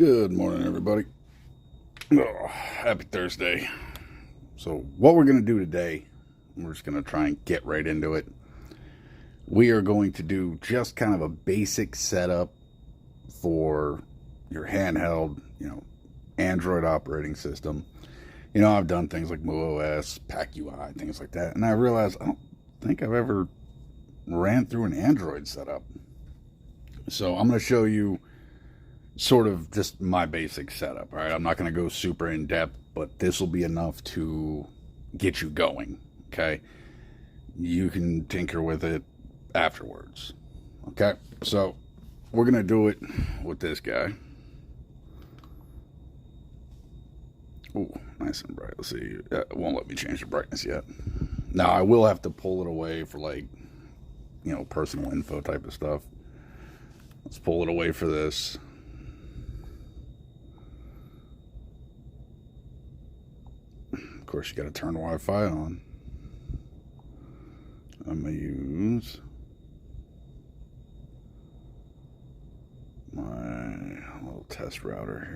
Good morning, everybody. Oh, happy Thursday. So what we're going to do today, we're just going to try and get right into it. We are going to do just kind of a basic setup for your handheld, Android operating system. I've done things like MooOS, PackUI, things like that, and I realized I don't think I've ever ran through an Android setup. So I'm going to show you sort of just my basic setup. All right, I'm not going to go super in depth, but this will be enough to get you going. Okay, you can tinker with it afterwards. Okay, so we're going to do it with this guy. Oh, nice and bright. Let's see. It won't let me change the brightness yet. Now I will have to pull it away for personal info type of stuff. Let's pull it away for this. Of course, you got to turn Wi-Fi on. I'm going to use my little test router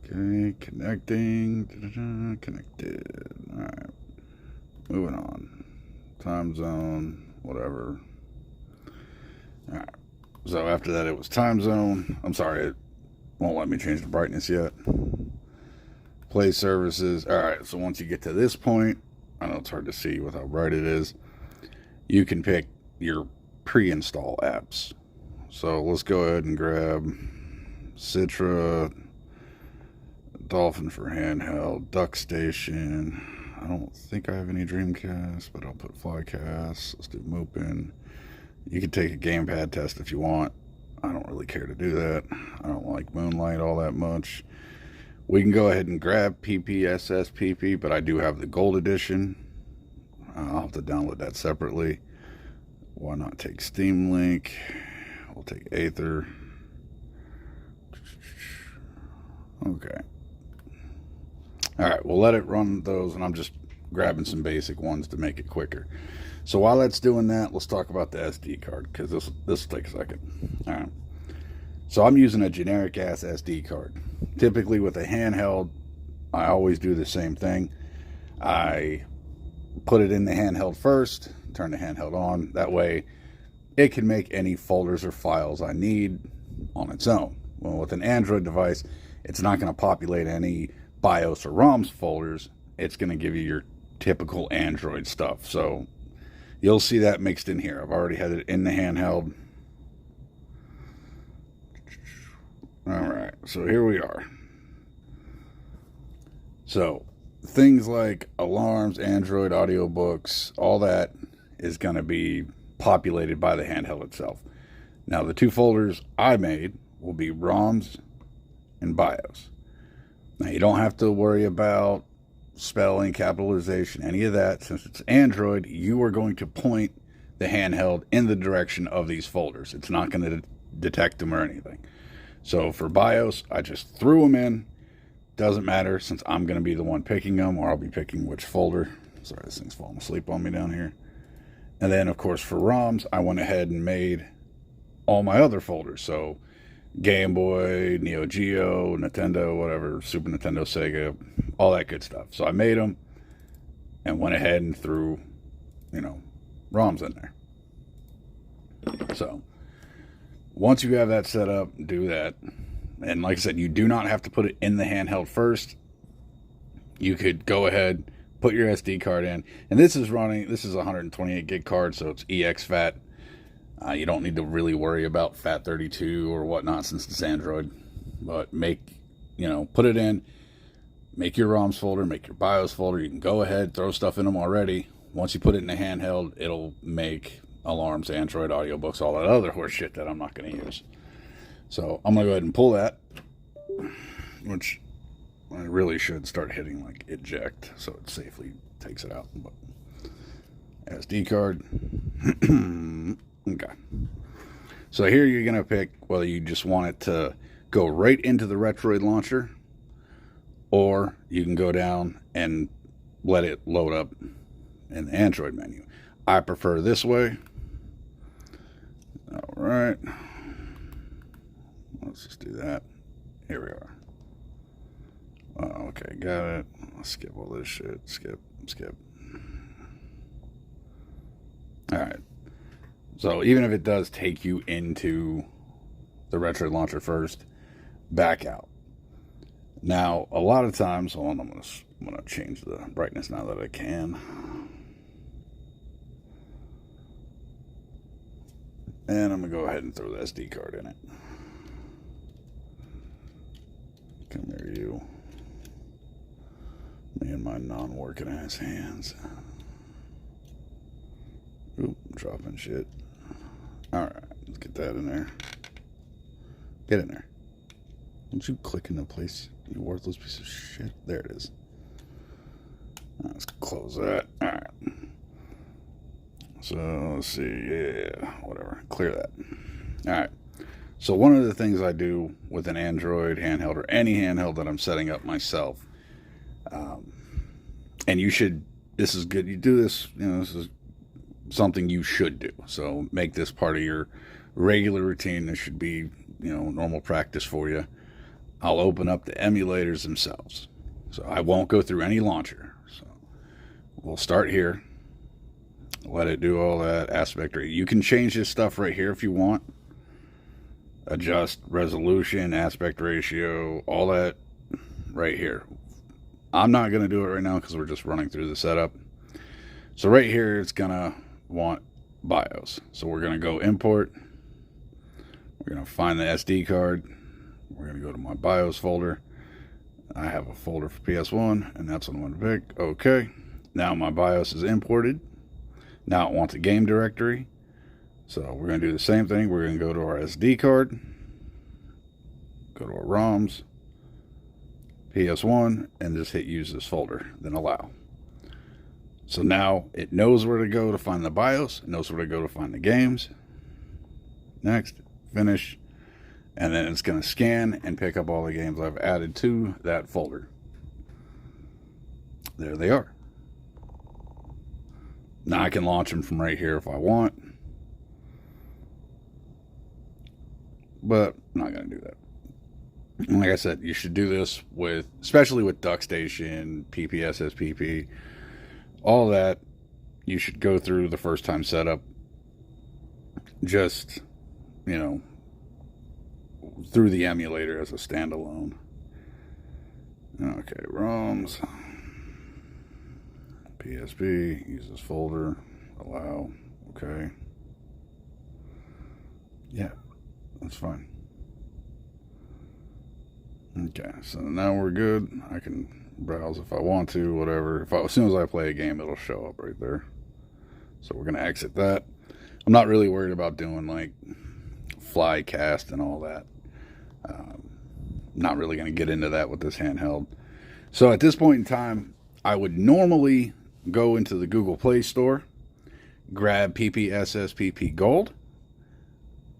here. Okay, connecting. Connected. All right. Moving on. Time zone, whatever. All right. So after that, it was time zone. I'm sorry, it won't let me change the brightness yet. Play services. All right. So once you get to this point, I know it's hard to see with how bright it is. You can pick your pre-install apps. So let's go ahead and grab Citra, Dolphin for handheld, Duck Station. I don't think I have any Dreamcast, but I'll put Flycast. Let's do Moopin. You can take a gamepad test if you want. I don't really care to do that. I don't like Moonlight all that much. We can go ahead and grab PPSSPP, but I do have the Gold Edition. I'll have to download that separately. Why not take Steam Link? We'll take Aether. Okay. All right, we'll let it run those, and I'm just grabbing some basic ones to make it quicker. So while that's doing that, let's talk about the SD card, because this will take a second. All right. So I'm using a generic-ass SD card. Typically with a handheld, I always do the same thing. I put it in the handheld first, turn the handheld on. That way, it can make any folders or files I need on its own. Well, with an Android device, it's not going to populate any BIOS or ROMs folders. It's going to give you your typical Android stuff. So you'll see that mixed in here. I've already had it in the handheld. All right, so here we are. So things like alarms, Android audiobooks, all that is going to be populated by the handheld itself. Now, the two folders I made will be ROMs and BIOS. Now, you don't have to worry about spelling, capitalization, any of that. Since it's Android, you are going to point the handheld in the direction of these folders. It's not going to detect them or anything. So for BIOS, I just threw them in. Doesn't matter since I'm going to be the one picking them, or I'll be picking which folder. Sorry, this thing's falling asleep on me down here. And then, of course, for ROMs, I went ahead and made all my other folders. So Game Boy, Neo Geo, Nintendo, whatever, Super Nintendo, Sega, all that good stuff. So I made them and went ahead and threw, ROMs in there. So once you have that set up, do that. And like I said, you do not have to put it in the handheld first. You could go ahead, put your SD card in. And this is a 128 gig card, so it's exFAT. You don't need to really worry about FAT32 or whatnot since it's Android. But put it in, make your ROMs folder, make your BIOS folder. You can go ahead, throw stuff in them already. Once you put it in the handheld, it'll make alarms, Android, audiobooks, all that other horse shit that I'm not going to use. So I'm going to go ahead and pull that, which I really should start hitting like eject so it safely takes it out. But SD card. Okay. So here you're going to pick whether you just want it to go right into the retroid launcher, or you can go down and let it load up in the Android menu. I prefer this way. All right. Let's just do that. Here we are. Okay, got it. Let's skip all this shit. Skip. Alright. So even if it does take you into the retroid launcher first, back out. Now, a lot of times, hold on, I'm gonna change the brightness now that I can. And I'm gonna go ahead and throw the SD card in it. Come here, you. Me and my non-working ass hands. Oop, dropping shit. Alright, let's get that in there. Get in there. Don't you click into place, you worthless piece of shit. There it is. Let's close that. Alright. So, let's see. Yeah, whatever. Clear that. Alright. So, one of the things I do with an Android handheld or any handheld that I'm setting up myself, and you should, this is good. You do this, you know, this is something you should do. So, make this part of your regular routine. This should be, you know, normal practice for you. I'll open up the emulators themselves. So I won't go through any launcher. So we'll start here. Let it do all that aspect ratio. You can change this stuff right here if you want. Adjust resolution, aspect ratio, all that right here. I'm not going to do it right now because we're just running through the setup. So right here, it's going to want BIOS. So we're going to go import. We're going to find the SD card. We're going to go to my BIOS folder. I have a folder for PS1, and that's what I'm going to pick. Okay. Now my BIOS is imported. Now it wants a game directory. So we're going to do the same thing. We're going to go to our SD card. Go to our ROMs. PS1, and just hit use this folder. Then allow. So now it knows where to go to find the BIOS. It knows where to go to find the games. Next. Finish. And then it's going to scan and pick up all the games I've added to that folder. There they are. Now I can launch them from right here if I want. But I'm not going to do that. Like I said, you should do this with, especially with DuckStation, PPSSPP, all that. You should go through the first time setup. Just, you know, through the emulator as a standalone. Okay, ROMs, PSP, use this folder, allow, okay. Yeah, that's fine. Okay, so now we're good. I can browse if I want to, whatever. As soon as I play a game, it'll show up right there. So we're going to exit that. I'm not really worried about doing like fly cast and all that. Not really going to get into that with this handheld. So at this point in time, I would normally go into the Google Play Store, grab PPSSPP Gold,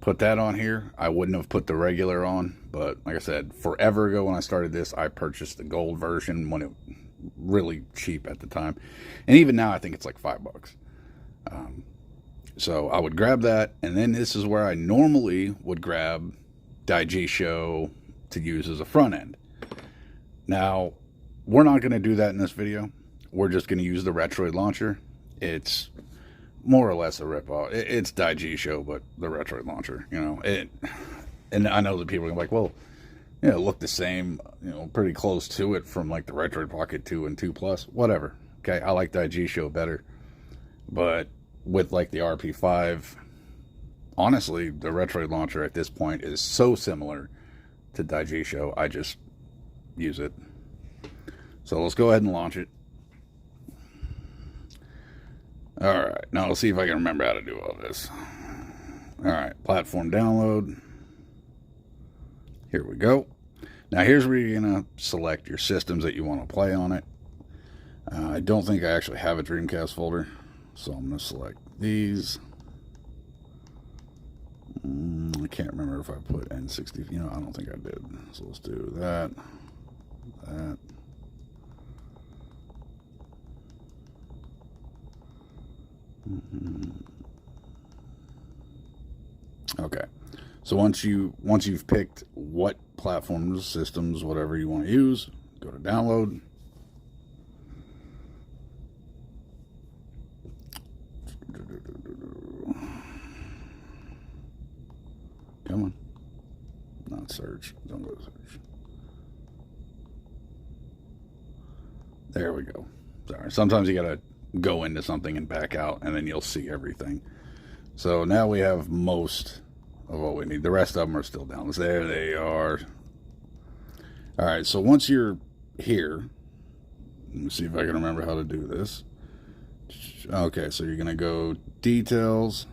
put that on here. I wouldn't have put the regular on, but like I said, forever ago when I started this, I purchased the gold version when it was really cheap at the time. And even now, I think it's like $5. So I would grab that, and then this is where I normally would grab Show to use as a front end. Now, we're not going to do that in this video. We're just going to use the Retroid launcher. It's more or less a ripoff. It's Show, but the Retroid launcher, you know. And I know that people are like, well, yeah, it looked the same, you know, pretty close to it from like the Retroid Pocket 2 and 2 Plus, whatever. Okay, I like Show better. But with like the RP5, honestly, the Retroid launcher at this point is so similar to Show, I just use it. So let's go ahead and launch it. Alright, now let's see if I can remember how to do all this. Alright, platform download. Here we go. Now here's where you're going to select your systems that you want to play on it. I don't think I actually have a Dreamcast folder, so I'm going to select these. I can't remember if I put N60. You know, I don't think I did. So let's do that. That. Okay. So once you've picked what platforms, systems, whatever you want to use, go to download. Come on. Not search. Don't go to search. There we go. Sorry. Sometimes you gotta go into something and back out, and then you'll see everything. So now we have most of what we need. The rest of them are still down. There they are. All right, so once you're here, let me see if I can remember how to do this. Okay, so you're going to go details.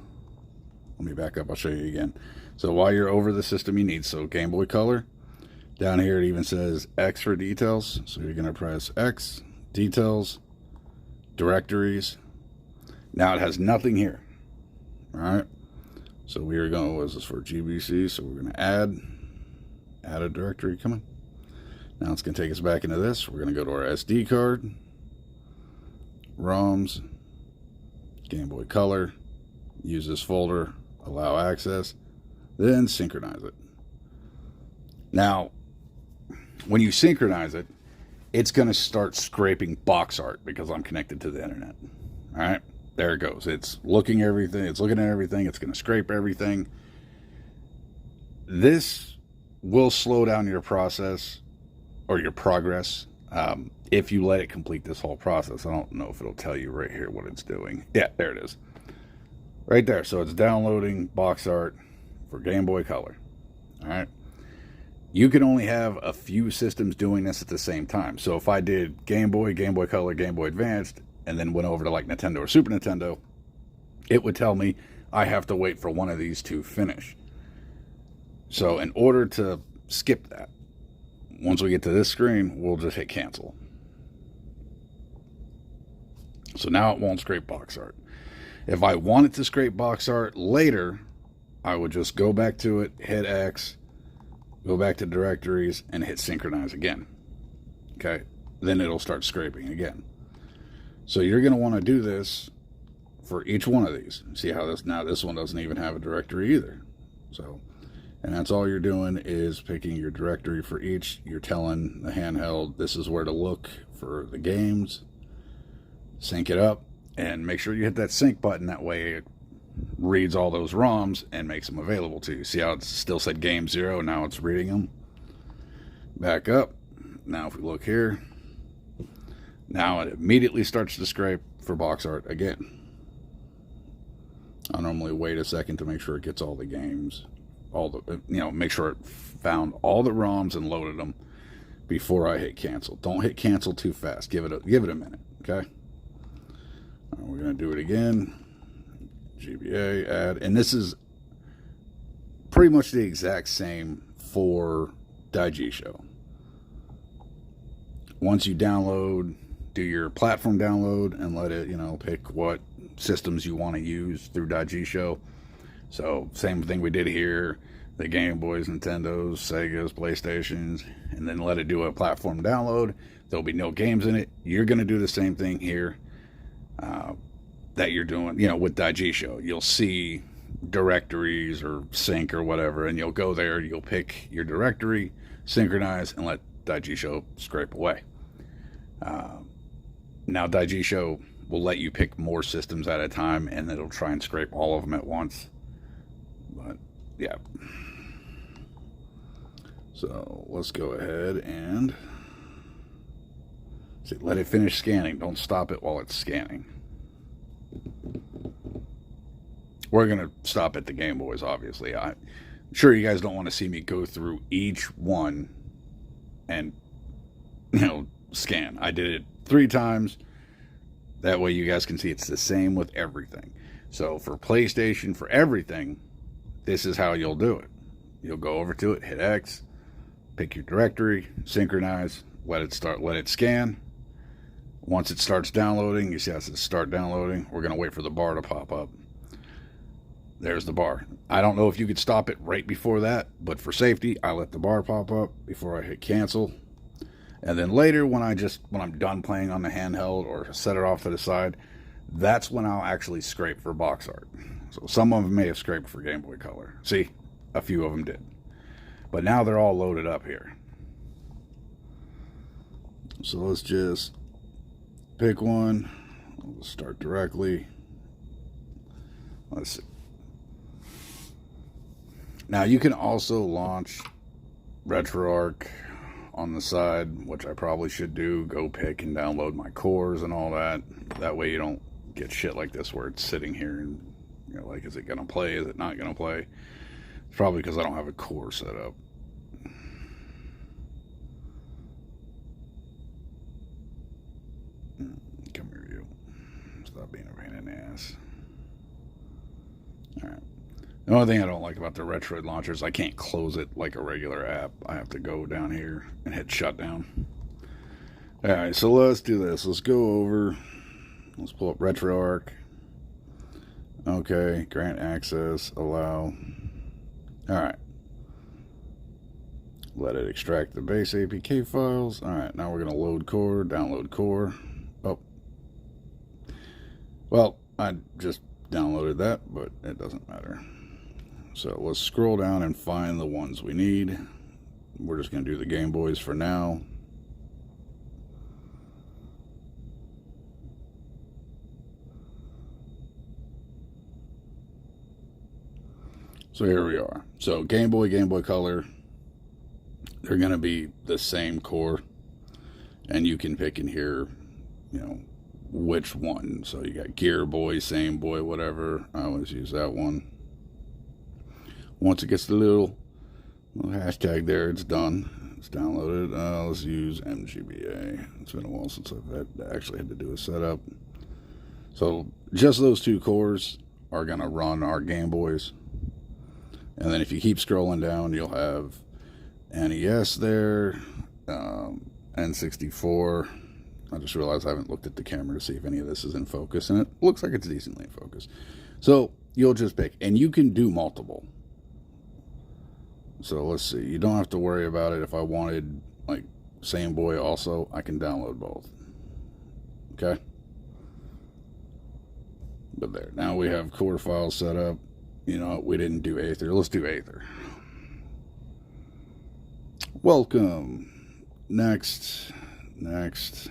Let me back up. I'll show you again. So while you're over the system you need, so Game Boy Color, down here it even says X for details. So you're going to press X, details, directories. Now it has nothing here. All right. So we are going, what is this for? GBC. So we're going to add a directory. Come on. Now it's going to take us back into this. We're going to go to our SD card, ROMs, Game Boy Color, use this folder, allow access, then synchronize it. Now, when you synchronize it, it's going to start scraping box art because I'm connected to the internet. All right. There it goes. It's looking at everything. It's looking at everything. It's going to scrape everything. This will slow down your process or your progress if you let it complete this whole process. I don't know if it'll tell you right here what it's doing. Yeah, there it is. Right there. So it's downloading box art for Game Boy Color. All right. You can only have a few systems doing this at the same time. So if I did Game Boy, Game Boy Color, Game Boy Advanced, and then went over to like Nintendo or Super Nintendo, it would tell me I have to wait for one of these to finish. So in order to skip that, once we get to this screen, we'll just hit cancel. So now it won't scrape box art. If I wanted to scrape box art later, I would just go back to it, hit X, go back to directories, and hit synchronize again. Okay? Then it'll start scraping again. So you're going to want to do this for each one of these. See how this one doesn't even have a directory either. So, and that's all you're doing is picking your directory for each. You're telling the handheld this is where to look for the games. Sync it up and make sure you hit that sync button. That way it reads all those ROMs and makes them available to you. See how it still said game 0? Now it's reading them. Back up. Now if we look here, now it immediately starts to scrape for box art again. I'll normally wait a second to make sure it gets all the games, make sure it found all the ROMs and loaded them before I hit cancel. Don't hit cancel too fast. Give it a minute, okay? All right, we're gonna do it again. GBA add, and this is pretty much the exact same for Daijisho. Once you download, do your platform download and let it, pick what systems you want to use through Daijisho. So same thing we did here, the Game Boys, Nintendos, Segas, PlayStations, and then let it do a platform download. There'll be no games in it. You're going to do the same thing here that you're doing, with Daijisho. You'll see directories or sync or whatever, and you'll go there, you'll pick your directory, synchronize, and let Daijisho scrape away. Now Daijisho will let you pick more systems at a time, and it'll try and scrape all of them at once. But yeah. So let's go ahead and let it finish scanning. Don't stop it while it's scanning. We're going to stop at the Game Boys, obviously. I'm sure you guys don't want to see me go through each one and, scan. I did it 3 times. That way you guys can see it's the same with everything. So for PlayStation, for everything, this is how you'll do it. You'll go over to it, hit X, pick your directory, synchronize, let it scan. Once it starts downloading, you see how it says start downloading. We're going to wait for the bar to pop up. There's the bar. I don't know if you could stop it right before that, but for safety, I let the bar pop up before I hit cancel. And then later, when I'm done playing on the handheld or set it off to the side, that's when I'll actually scrape for box art. So some of them may have scraped for Game Boy Color. See, a few of them did. But now they're all loaded up here. So let's just pick one. We'll start directly. Let's see. Now you can also launch RetroArch on the side, which I probably should do. Go pick and download my cores and all that. That way you don't get shit like this where it's sitting here and you're like, is it gonna play? Is it not gonna play? It's probably because I don't have a core set up. Come here, you. Stop being a pain in the ass. Alright. The only thing I don't like about the Retroid launcher is I can't close it like a regular app. I have to go down here and hit shutdown. Alright, so let's do this. Let's go over. Let's pull up RetroArch. Okay, grant access, allow. Alright. Let it extract the base APK files. Alright, now we're going to load core, download core. Oh. Well, I just downloaded that, but it doesn't matter. So let's scroll down and find the ones we need. We're just going to do the Game Boys for now. So here we are. So Game Boy, Game Boy Color, they're going to be the same core. And you can pick in here, you know, which one. So you got Gear Boy, Same Boy, whatever. I always use that one. Once it gets the little hashtag there, it's done. It's downloaded. Let's use MGBA. It's been a while since I've actually had to do a setup. So just those two cores are going to run our Game Boys. And then if you keep scrolling down, you'll have NES there, N64. I just realized I haven't looked at the camera to see if any of this is in focus, and it looks like it's decently in focus. So you'll just pick, and you can do multiple. So let's see, you don't have to worry about it. If I wanted like Same Boy also, I can download both. Okay? But there, now we have core files set up. You know, we didn't do Aether. Let's do Aether. Welcome. Next. Let's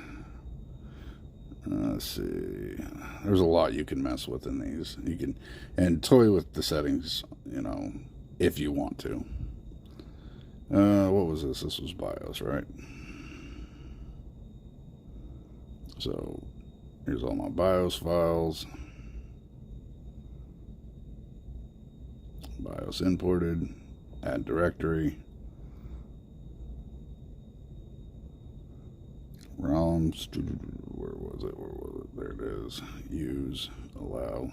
see. There's a lot you can mess with in these. You can, and toy with the settings, you know, if you want to. What was this? This was BIOS, right? So, here's all my BIOS files. BIOS imported, add directory, ROMs, where was it, there it is, use, allow,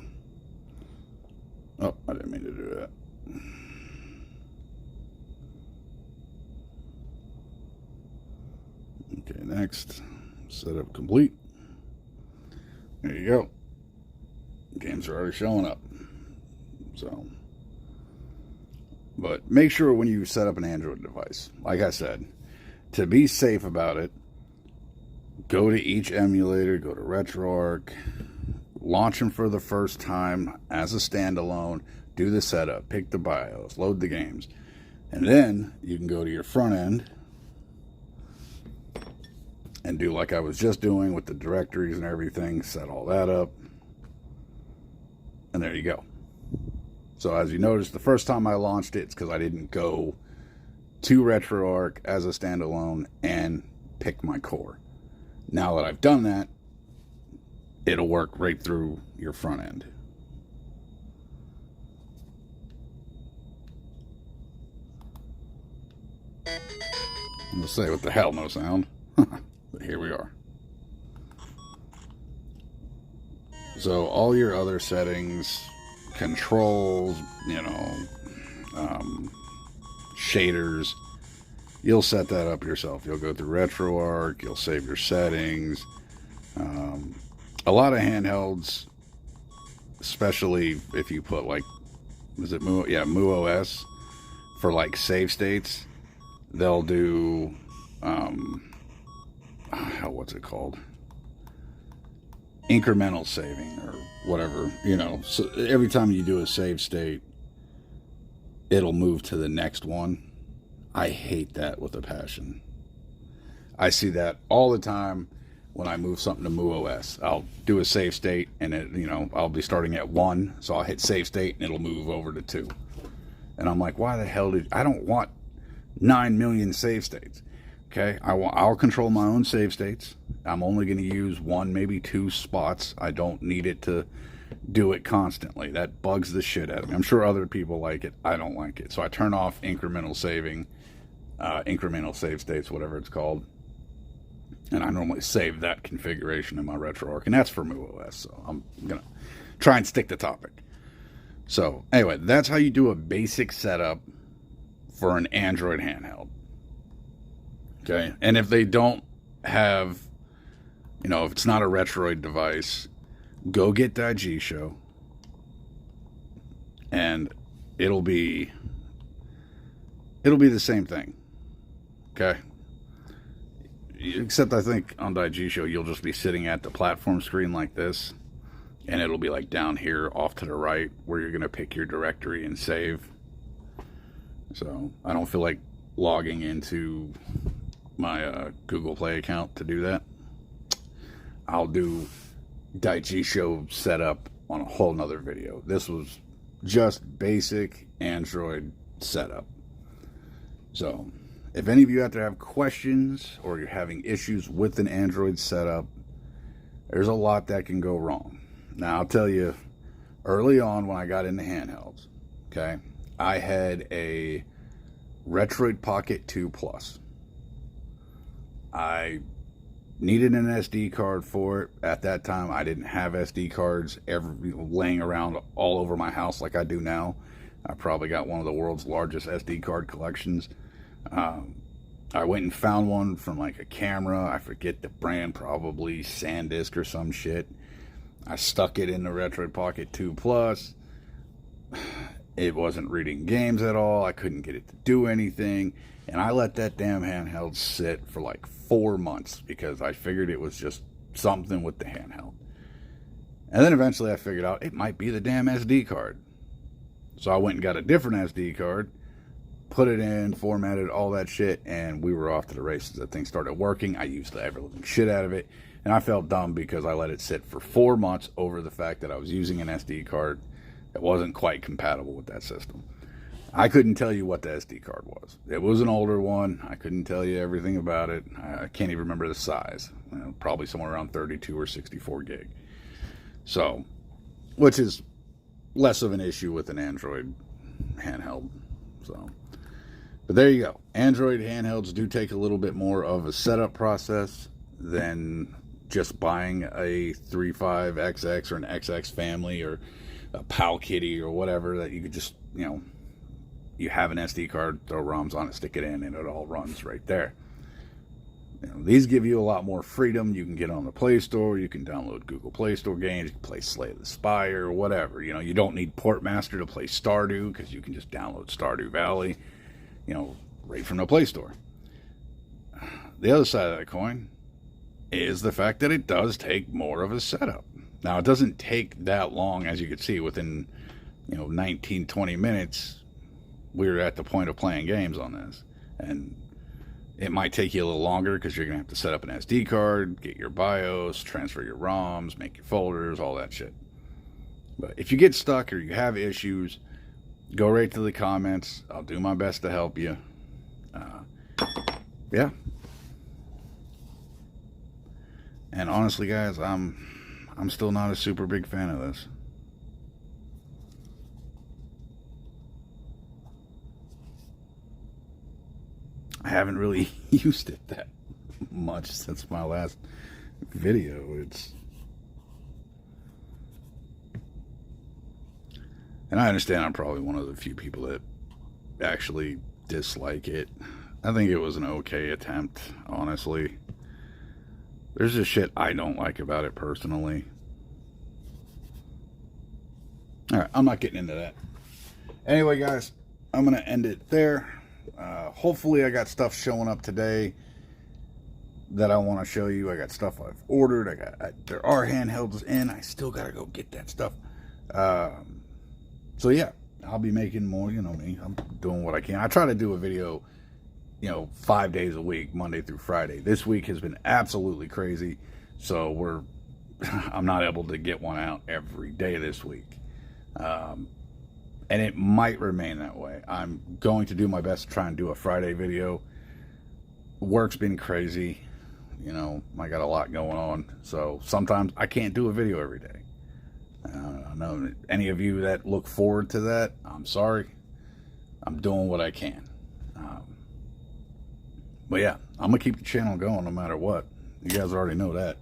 oh, I didn't mean to do that. Okay, next, setup complete, there you go, games are already showing up, so. But make sure when you set up an Android device, like I said, to be safe about it, go to each emulator, go to RetroArch, launch them for the first time as a standalone, do the setup, pick the BIOS, load the games, and then you can go to your front end and do like I was just doing with the directories and everything, set all that up, and there you go. So as you notice, the first time I launched it, it's because I didn't go to RetroArch as a standalone and pick my core. Now that I've done that, it'll work right through your front end. I'm gonna say, what the hell, no sound. But here we are. So all your other settings, controls, you know, shaders, you'll set that up yourself. You'll go through RetroArch, you'll save your settings. A lot of handhelds, especially if you put like, is it Mu? Yeah, MuOS for like save states. They'll do, what's it called? incremental saving or whatever, you know. So every time you do a save state, it'll move to the next one. I hate that with a passion. I see that all the time when I move something to MooOS. I'll do a save state and it, you know, I'll be starting at 1, so I'll hit save state and it'll move over to 2. And I'm like, why the hell I don't want 9 million save states. Okay, I'll control my own save states. I'm only going to use 1, maybe 2 spots. I don't need it to do it constantly. That bugs the shit out of me. I'm sure other people like it. I don't like it. So I turn off incremental saving, incremental save states, whatever it's called. And I normally save that configuration in my RetroArch, and that's for MooOS. So I'm going to try and stick to topic. So anyway, that's how you do a basic setup for an Android handheld. Okay, and if they don't have, you know, if it's not a retroid device, go get Daigisho, and it'll be the same thing. Okay, except I think on Daigisho you'll just be sitting at the platform screen like this, and it'll be like down here off to the right where you're gonna pick your directory and save. So I don't feel like logging into my Google Play account to do that. I'll do Daigisho setup on a whole nother video. This was just basic Android setup. So if any of you out there have questions or you're having issues with an Android setup, there's a lot that can go wrong. Now I'll tell you, early on when I got into handhelds, okay, I had a Retroid Pocket 2 Plus. I needed an SD card for it. At that time, I didn't have SD cards laying around all over my house like I do now. I probably got one of the world's largest SD card collections. I went and found one from like a camera. I forget the brand, probably SanDisk or some shit. I stuck it in the Retroid Pocket 2 Plus. It wasn't reading games at all. I couldn't get it to do anything. And I let that damn handheld sit for like 4 months because I figured it was just something with the handheld. And then eventually I figured out it might be the damn SD card. So I went and got a different SD card, put it in, formatted all that shit, and we were off to the races. That thing started working. I used the ever-living shit out of it. And I felt dumb because I let it sit for 4 months over the fact that I was using an SD card that wasn't quite compatible with that system. I couldn't tell you what the SD card was. It was an older one. I couldn't tell you everything about it. I can't even remember the size. Probably somewhere around 32 or 64 gig. So, which is less of an issue with an Android handheld. So, but there you go. Android handhelds do take a little bit more of a setup process than just buying a 3.5XX or an XX family or a PAL Kitty or whatever that you could just, you know, you have an SD card, throw ROMs on it, stick it in, and it all runs right there. You know, these give you a lot more freedom. You can get on the Play Store, you can download Google Play Store games, you can play Slay the Spire or whatever. You know, you don't need Portmaster to play Stardew because you can just download Stardew Valley, you know, right from the Play Store. The other side of that coin is the fact that it does take more of a setup. Now, it doesn't take that long, as you can see, within, you know, 19, 20 minutes, we're at the point of playing games on this. And it might take you a little longer because you're going to have to set up an SD card, get your BIOS, transfer your ROMs, make your folders, all that shit. But if you get stuck or you have issues, go right to the comments. I'll do my best to help you. Yeah. And honestly, guys, I'm still not a super big fan of this. I haven't really used it that much since my last video. And I understand I'm probably one of the few people that actually dislike it. I think it was an okay attempt, honestly. There's just shit I don't like about it personally. Alright, I'm not getting into that. Anyway, guys, I'm going to end it there. Hopefully I got stuff showing up today. that I want to show you. I got stuff I've ordered. There are handhelds in. I still got to go get that stuff. So yeah, I'll be making more, you know me. I'm doing what I can. I try to do a video, 5 days a week, Monday through Friday. This week has been absolutely crazy. So I'm not able to get one out every day this week. And it might remain that way. I'm going to do my best to try and do a Friday video. Work's been crazy. I got a lot going on. So sometimes I can't do a video every day. I know any of you that look forward to that, I'm sorry. I'm doing what I can. But yeah, I'm going to keep the channel going no matter what. You guys already know that.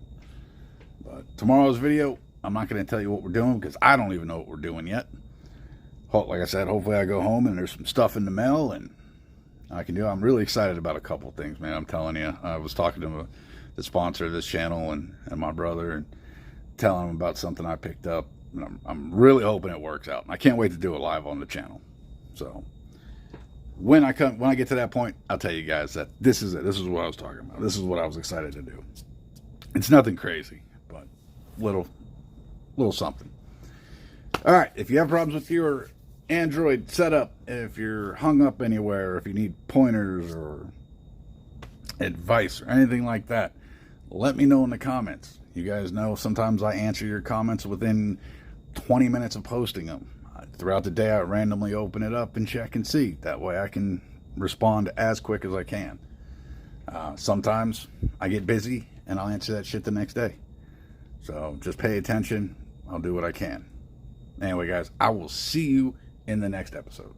But tomorrow's video, I'm not going to tell you what we're doing because I don't even know what we're doing yet. Like I said, hopefully I go home and there's some stuff in the mail and I can do. I'm really excited about a couple things, man. I'm telling you. I was talking to the sponsor of this channel and my brother and telling him about something I picked up. And I'm really hoping it works out. I can't wait to do it live on the channel. So when I get to that point, I'll tell you guys that this is it. This is what I was talking about. This is what I was excited to do. It's nothing crazy, but little something. All right. If you have problems with your Android setup, if you're hung up anywhere, if you need pointers or advice or anything like that, let me know in the comments. You guys know sometimes I answer your comments within 20 minutes of posting them. Throughout the day, I randomly open it up and check and see. That way I can respond as quick as I can. Sometimes I get busy and I'll answer that shit the next day. So just pay attention. I'll do what I can. Anyway, guys, I will see you in the next episode.